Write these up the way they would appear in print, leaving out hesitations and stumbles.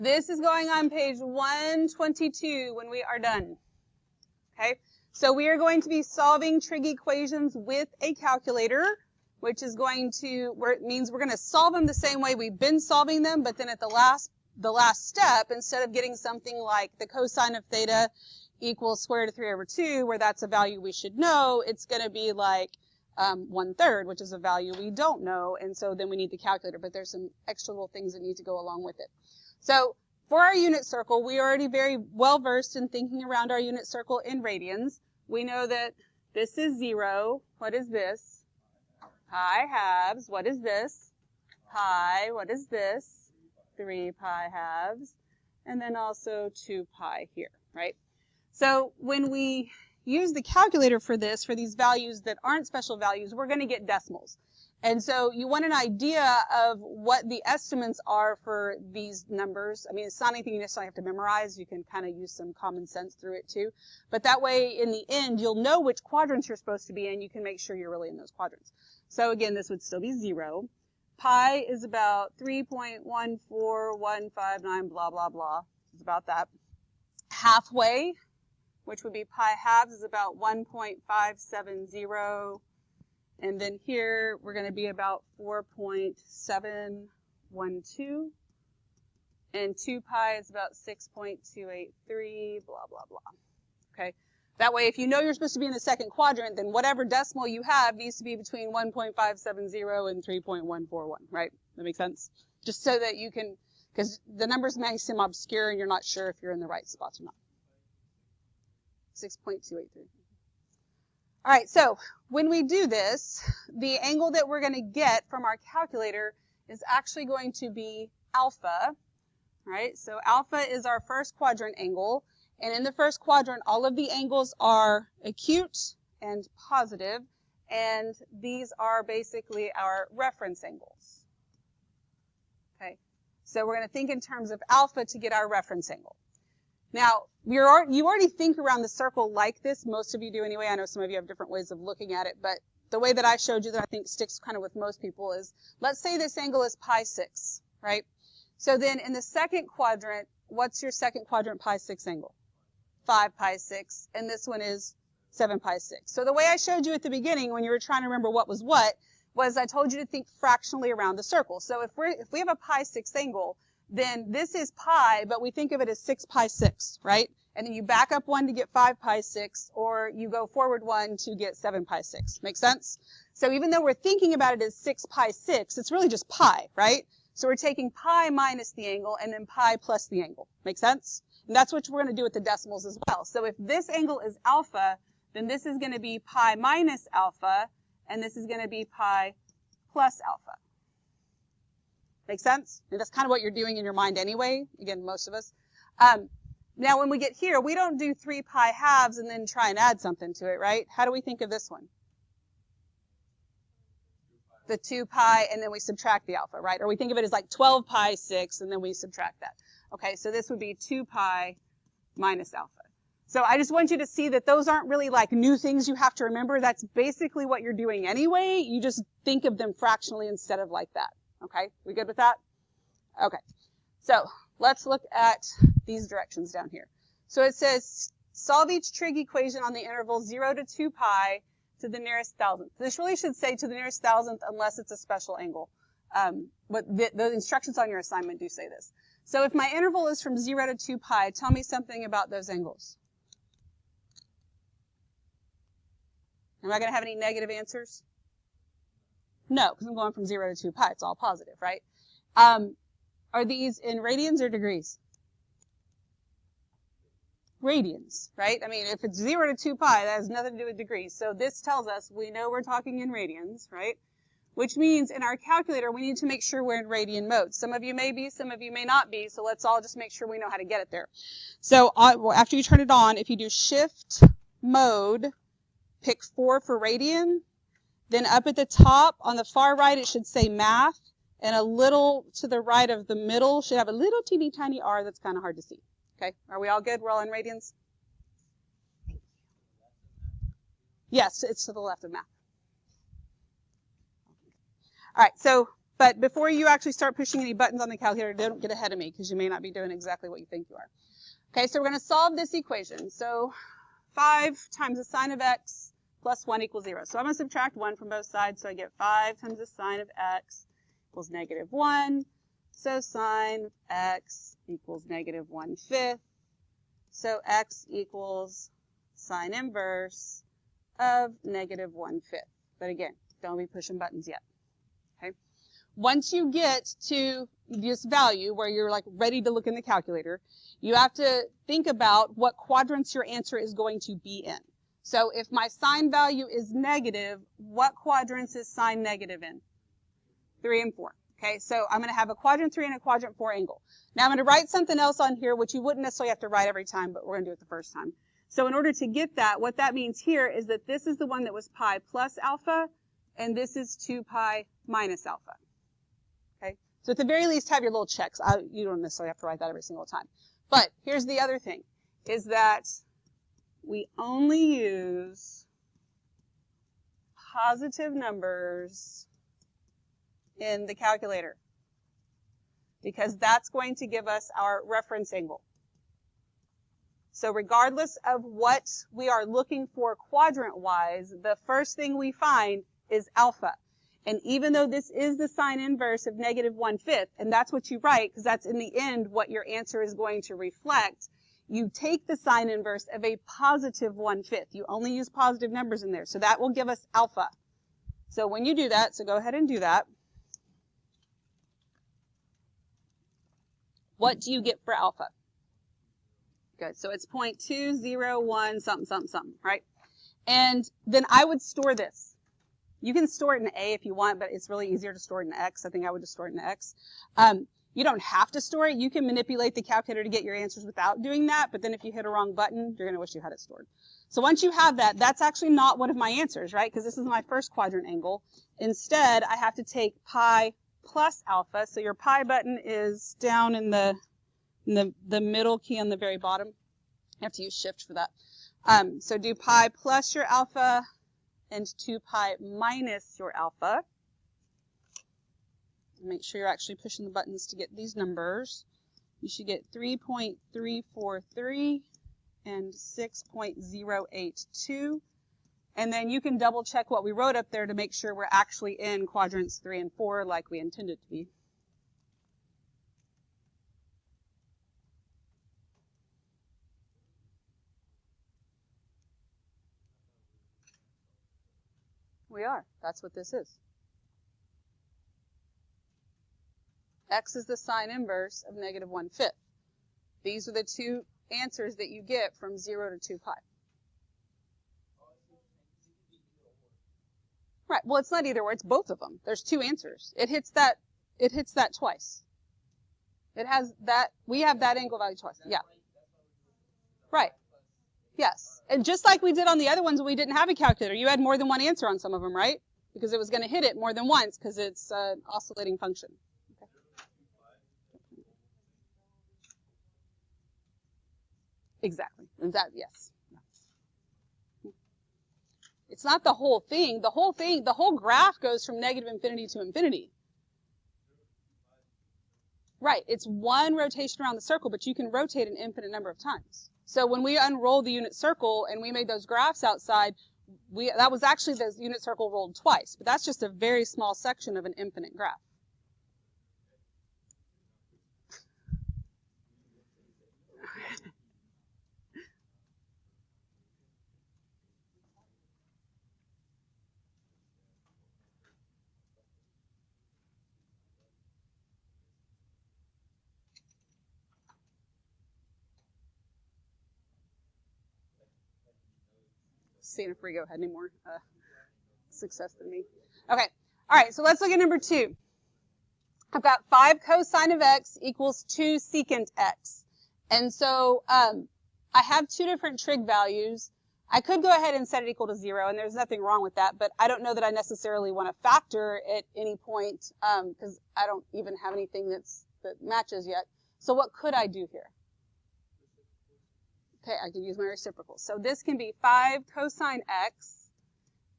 This is going on page 122 when we are done. Okay? So we are going to be solving trig equations with a calculator, which is going to, it means we're going to solve them the same way we've been solving them, but then at the last step, instead of getting something like the cosine of theta equals square root of 3 over 2, where that's a value we should know, it's going to be like 1/3, which is a value we don't know, and so then we need the calculator, but there's some extra little things that need to go along with it. So for our unit circle, we are already very well versed in thinking around our unit circle in radians. We know that this is 0. What is this? Pi halves. What is this? Pi. What is this? 3 pi halves. And then also 2 pi here, right? So when we use the calculator for this, for these values that aren't special values, we're going to get decimals. And so you want an idea of what the estimates are for these numbers. I mean, it's not anything you necessarily have to memorize. You can kind of use some common sense through it too. But that way, in the end, you'll know which quadrants you're supposed to be in. You can make sure you're really in those quadrants. So again, this would still be 0. Pi is about 3.14159, blah, blah, blah. It's about that. Halfway, which would be pi halves, is about 1.570. And then here, we're going to be about 4.712. And 2 pi is about 6.283, blah, blah, blah. Okay? That way, if you know you're supposed to be in the second quadrant, then whatever decimal you have needs to be between 1.570 and 3.141, right? That makes sense? Just so that you can, because the numbers may seem obscure and you're not sure if you're in the right spots or not. 6.283. All right, so when we do this, the angle that we're going to get from our calculator is actually going to be alpha, right? So alpha is our first quadrant angle, and in the first quadrant, all of the angles are acute and positive, and these are basically our reference angles. Okay, so we're going to think in terms of alpha to get our reference angle. Now, you already think around the circle like this. Most of you do anyway. I know some of you have different ways of looking at it, but the way that I showed you that I think sticks kind of with most people is, let's say this angle is pi 6, right? So then in the second quadrant, what's your second quadrant pi 6 angle? 5 pi 6, and this one is 7 pi 6. So the way I showed you at the beginning when you were trying to remember what was I told you to think fractionally around the circle. So if we have a pi 6 angle, then this is pi, but we think of it as 6 pi 6, right? And then you back up 1 to get 5 pi 6, or you go forward 1 to get 7 pi 6. Make sense? So even though we're thinking about it as 6 pi 6, it's really just pi, right? So we're taking pi minus the angle and then pi plus the angle. Make sense? And that's what we're going to do with the decimals as well. So if this angle is alpha, then this is going to be pi minus alpha, and this is going to be pi plus alpha. Make sense? And that's kind of what you're doing in your mind anyway. Again, most of us. Now, when we get here, we don't do 3 pi halves and then try and add something to it, right? How do we think of this one? The 2 pi, and then we subtract the alpha, right? Or we think of it as like 12 pi 6, and then we subtract that. Okay, so this would be 2 pi minus alpha. So I just want you to see that those aren't really like new things you have to remember. That's basically what you're doing anyway. You just think of them fractionally instead of like that. Okay, we good with that? Okay, so let's look at these directions down here. So it says, solve each trig equation on the interval 0 to 2 pi to the nearest thousandth. This really should say to the nearest thousandth unless it's a special angle. But the instructions on your assignment do say this. So if my interval is from 0 to 2 pi, tell me something about those angles. Am I going to have any negative answers? No, because I'm going from 0 to 2 pi. It's all positive, right? Are these in radians or degrees? Radians, right? I mean, if it's 0 to 2 pi, that has nothing to do with degrees. So this tells us we know we're talking in radians, right? Which means in our calculator, we need to make sure we're in radian mode. Some of you may be, some of you may not be, so let's all just make sure we know how to get it there. So after you turn it on, if you do shift mode, pick 4 for radian, then up at the top, on the far right, it should say math, and a little to the right of the middle should have a little teeny tiny r that's kind of hard to see. Okay, are we all good? We're all in radians? Yes, it's to the left of math. All right, so But before you actually start pushing any buttons on the calculator, don't get ahead of me because you may not be doing exactly what you think you are. Okay, so we're going to solve this equation. So 5 times the sine of x plus 1 equals 0. So I'm going to subtract 1 from both sides. So I get 5 times the sine of x equals negative 1. So sine of x equals negative 1/5. So x equals sine inverse of negative 1/5. But again, don't be pushing buttons yet. Okay. Once you get to this value where you're like ready to look in the calculator, you have to think about what quadrants your answer is going to be in. So if my sine value is negative, what quadrants is sine negative in? 3 and 4. Okay, so I'm going to have a quadrant 3 and a quadrant 4 angle. Now I'm going to write something else on here, which you wouldn't necessarily have to write every time, but we're going to do it the first time. So in order to get that, what that means here is that this is the one that was pi plus alpha, and this is 2 pi minus alpha. Okay, so at the very least, have your little checks. You don't necessarily have to write that every single time. But here's the other thing, is that we only use positive numbers in the calculator because that's going to give us our reference angle. So regardless of what we are looking for quadrant-wise, the first thing we find is alpha. And even though this is the sine inverse of negative 1/5, and that's what you write because that's in the end what your answer is going to reflect, you take the sine inverse of a positive 1/5. You only use positive numbers in there. So that will give us alpha. So when you do that, so go ahead and do that. What do you get for alpha? Good. So it's 0.201 something, something, something, right? And then I would store this. You can store it in A if you want, but it's really easier to store it in X. I think I would just store it in X. You don't have to store it. You can manipulate the calculator to get your answers without doing that, but then if you hit a wrong button, you're going to wish you had it stored. So once you have that, that's actually not one of my answers, right? Because this is my first quadrant angle. Instead, I have to take pi plus alpha. So your pi button is down in the middle key on the very bottom. You have to use shift for that. So do pi plus your alpha and 2 pi minus your alpha. Make sure you're actually pushing the buttons to get these numbers. You should get 3.343 and 6.082. And then you can double check what we wrote up there to make sure we're actually in quadrants 3 and 4 like we intended to be. We are. That's what this is. X is the sine inverse of negative 1/5. These are the two answers that you get from 0 to 2 pi. Right. Well, it's not either or. It's both of them. There's two answers. It hits that twice. It has that. We have that angle value twice. Yeah. Right. Yes. And just like we did on the other ones when we didn't have a calculator, you had more than one answer on some of them, right? Because it was going to hit it more than once because it's an oscillating function. Okay. Exactly. Yes. It's not the whole thing. The whole graph goes from negative infinity to infinity. Right. It's one rotation around the circle, but you can rotate an infinite number of times. So when we unrolled the unit circle and we made those graphs outside, that was actually the unit circle rolled twice, but that's just a very small section of an infinite graph. Seeing if Rigo had any more success than me. Okay. All right. So let's look at number 2. I've got 5 cosine of x equals 2 secant x. And so I have two different trig values. I could go ahead and set it equal to 0, and there's nothing wrong with that, but I don't know that I necessarily want to factor at any point because I don't even have anything that matches yet. So what could I do here? Okay, I can use my reciprocal. So this can be 5 cosine x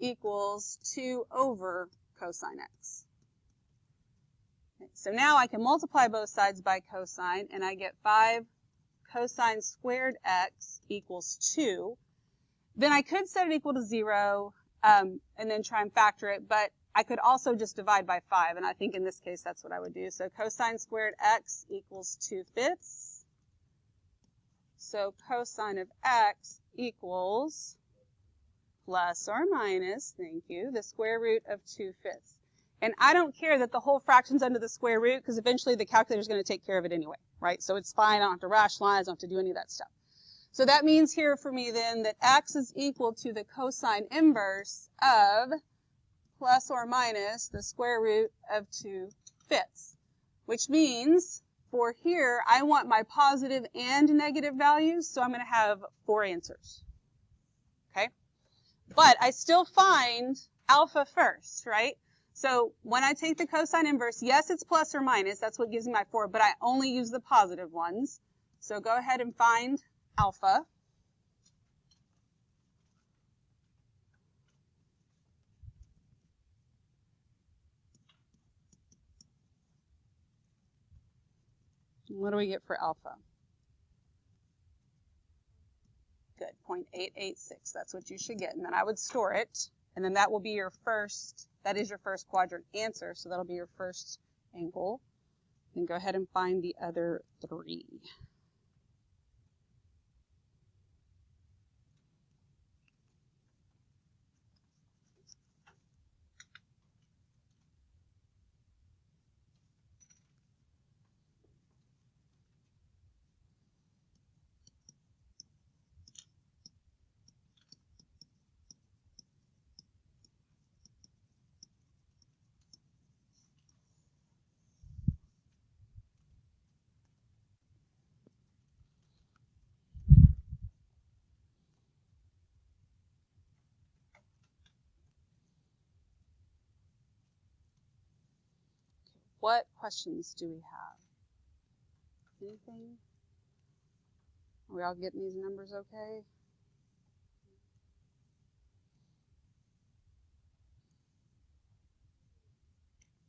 equals 2 over cosine x. So now I can multiply both sides by cosine, and I get 5 cosine squared x equals 2. Then I could set it equal to 0 and then try and factor it, but I could also just divide by 5, and I think in this case that's what I would do. So cosine squared x equals 2/5. So cosine of x equals plus or minus, thank you, the square root of 2/5. And I don't care that the whole fraction's under the square root, because eventually the calculator's going to take care of it anyway, right? So it's fine. I don't have to rationalize. I don't have to do any of that stuff. So that means here for me then that x is equal to the cosine inverse of plus or minus the square root of 2/5, which means for here, I want my positive and negative values, so I'm going to have 4 answers, okay? But I still find alpha first, right? So when I take the cosine inverse, yes, it's plus or minus. That's what gives me my 4, but I only use the positive ones. So go ahead and find alpha. What do we get for alpha? Good, 0.886. That's what you should get. And then I would store it. And then that will be your first, that is your first quadrant answer. So that'll be your first angle. Then go ahead and find the other 3. What questions do we have? Anything? Are we all getting these numbers okay?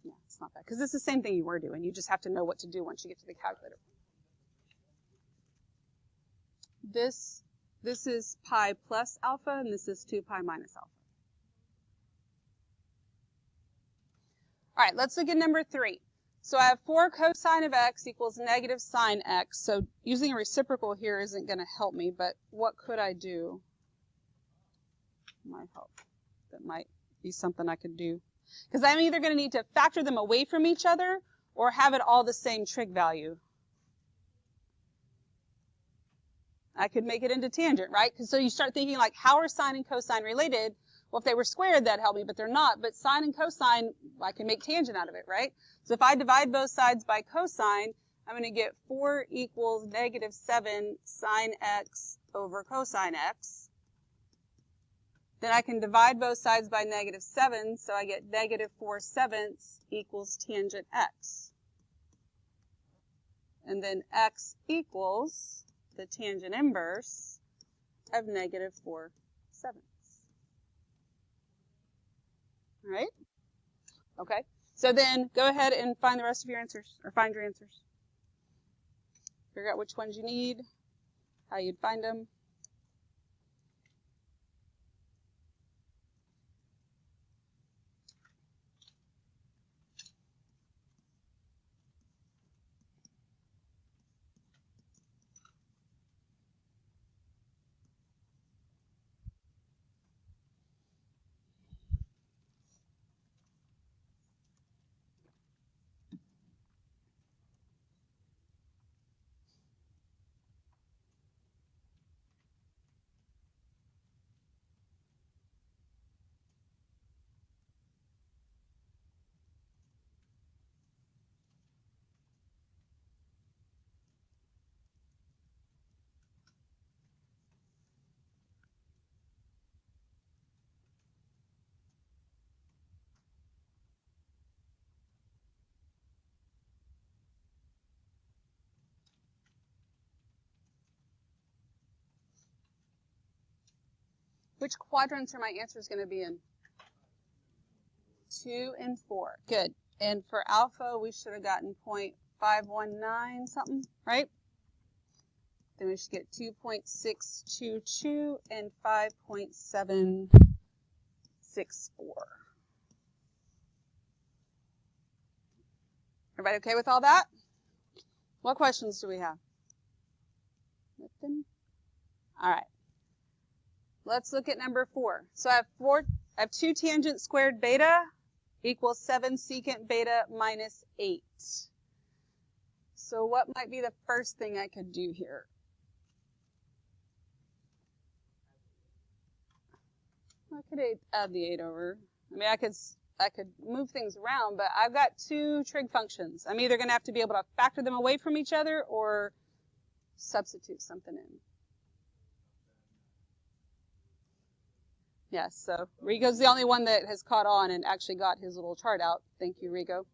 Yeah, it's not bad. Because it's the same thing you were doing. You just have to know what to do once you get to the calculator. This is pi plus alpha, and this is 2 pi minus alpha. All right, let's look at number 3. So I have 4 cosine of x equals negative sine x. So using a reciprocal here isn't going to help me, but what could I do? Might help. That might be something I could do. Because I'm either going to need to factor them away from each other or have it all the same trig value. I could make it into tangent, right? Because so you start thinking like, how are sine and cosine related? Well, if they were squared, that'd help me, but they're not. But sine and cosine, I can make tangent out of it, right? So if I divide both sides by cosine, I'm going to get 4 equals negative 7 sine x over cosine x. Then I can divide both sides by negative 7, so I get negative 4/7 equals tangent x. And then x equals the tangent inverse of negative 4/7. All right? Okay. So then go ahead and find the rest of your answers, or find your answers. Figure out which ones you need, how you'd find them. Which quadrants are my answers going to be in? 2 and 4. Good. And for alpha, we should have gotten 0.519 something, right? Then we should get 2.622 and 5.764. Everybody okay with all that? What questions do we have? Nothing? All right. Let's look at number 4. So I have 2 tangent squared beta equals 7 secant beta minus 8. So what might be the first thing I could do here? I could add the 8 over. I mean, I could move things around, but I've got 2 trig functions. I'm either going to have to be able to factor them away from each other or substitute something in. Yes, so Rigo's the only one that has caught on and actually got his little chart out. Thank you, Rigo.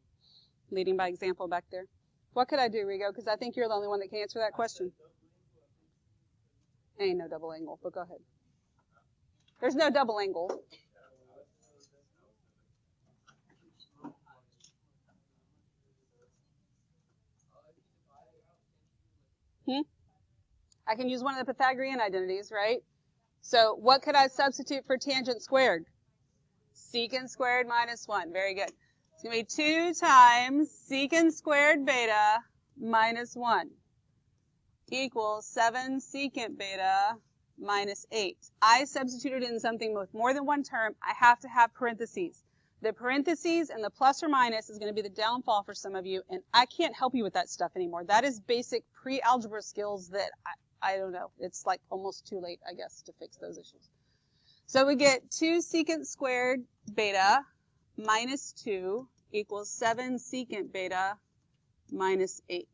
Leading by example back there. What could I do, Rigo? Because I think you're the only one that can answer that question. Ain't no double angle, but go ahead. There's no double angle. I can use one of the Pythagorean identities, right? So what could I substitute for tangent squared? Secant squared minus 1. Very good. It's going to be 2 times secant squared beta minus 1 equals 7 secant beta minus 8. I substituted in something with more than one term. I have to have parentheses. The parentheses and the plus or minus is going to be the downfall for some of you, and I can't help you with that stuff anymore. That is basic pre-algebra skills that I don't know. It's like almost too late, I guess, to fix those issues. So we get 2 secant squared beta minus 2 equals 7 secant beta minus 8.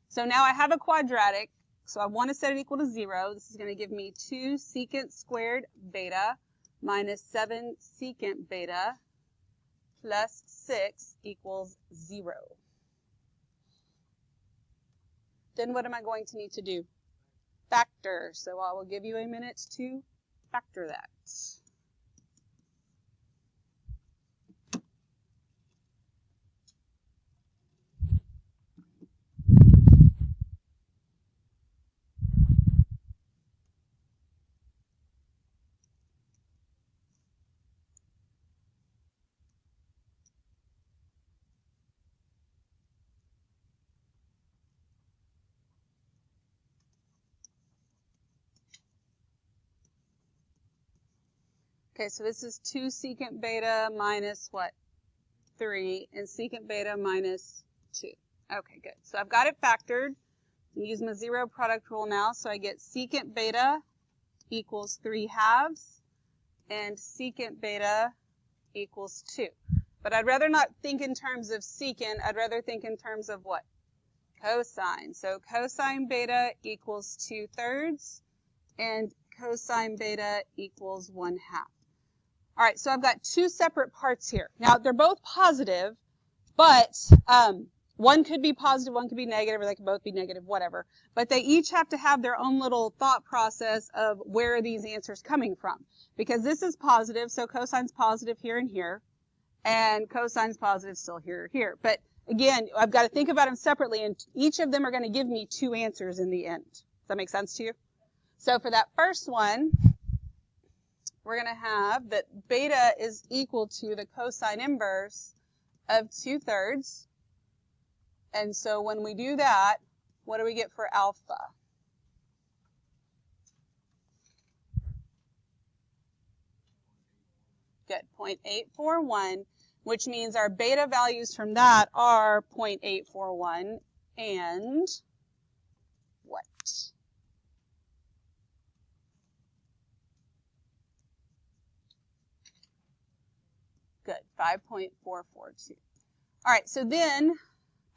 So now I have a quadratic, so I want to set it equal to 0. This is going to give me 2 secant squared beta minus 7 secant beta plus 6 equals 0. Then what am I going to need to do? Factor. So I will give you a minute to factor that. Okay, so this is 2 secant beta minus what? 3, and secant beta minus 2. Okay, good. So I've got it factored. I'm using my 0 product rule now, so I get secant beta equals 3/2, and secant beta equals 2. But I'd rather not think in terms of secant. I'd rather think in terms of what? Cosine. So cosine beta equals 2/3, and cosine beta equals 1/2. All right, so I've got 2 separate parts here. Now, they're both positive, but one could be positive, one could be negative, or they could both be negative, whatever. But they each have to have their own little thought process of where are these answers coming from. Because this is positive, so cosine's positive here and here, and cosine's positive still here or here. But again, I've got to think about them separately, and each of them are going to give me 2 answers in the end. Does that make sense to you? So for that first one, we're going to have that beta is equal to the cosine inverse of 2/3. And so when we do that, what do we get for alpha? Good, 0.841, which means our beta values from that are 0.841 and what? Good, 5.442. All right, so then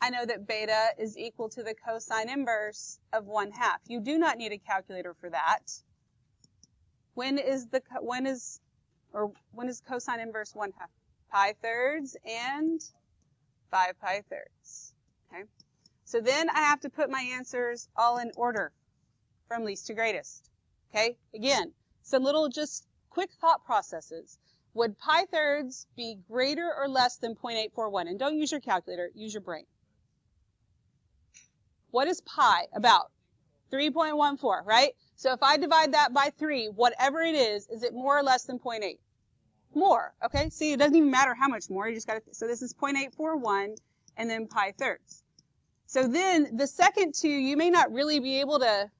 I know that beta is equal to the cosine inverse of 1/2. You do not need a calculator for that. When is cosine inverse 1/2? Pi-thirds and 5 pi-thirds. Okay. So then I have to put my answers all in order from least to greatest. Okay. Again, some little just quick thought processes. would pi thirds be greater or less than 0.841? And don't use your calculator, use your brain. What is pi? About 3.14, right? So if I divide that by 3, whatever it is it more or less than 0.8? More, okay? See, it doesn't even matter how much more. You just got to, so this is 0.841 and then pi thirds. So then the second two, you may not really be able to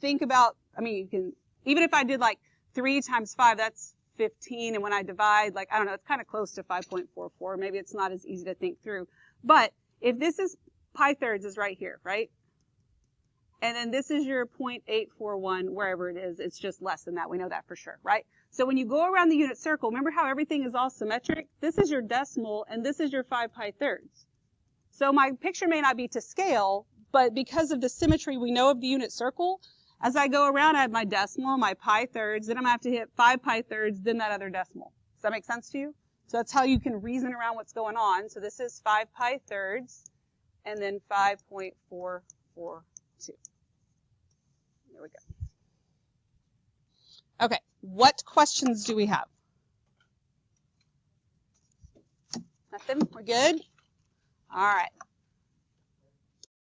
think about, I mean, you can, even if I did like 3 times 5, that's 15. And when I divide, like, I don't know, it's kind of close to 5.44. Maybe it's not as easy to think through. But if this is pi thirds is right here, right? And then this is your 0.841, wherever it is. It's just less than that. We know that for sure, right? So when you go around the unit circle, remember how everything is all symmetric? This is your decimal, and this is your 5 pi thirds. So my picture may not be to scale, but because of the symmetry we know of the unit circle, as I go around, I have my decimal, my pi thirds, then I'm going to have to hit 5 pi thirds, then that other decimal. Does that make sense to you? So that's how you can reason around what's going on. So this is 5 pi thirds, and then 5.442. There we go. Okay, what questions do we have? Nothing? We're good? All right.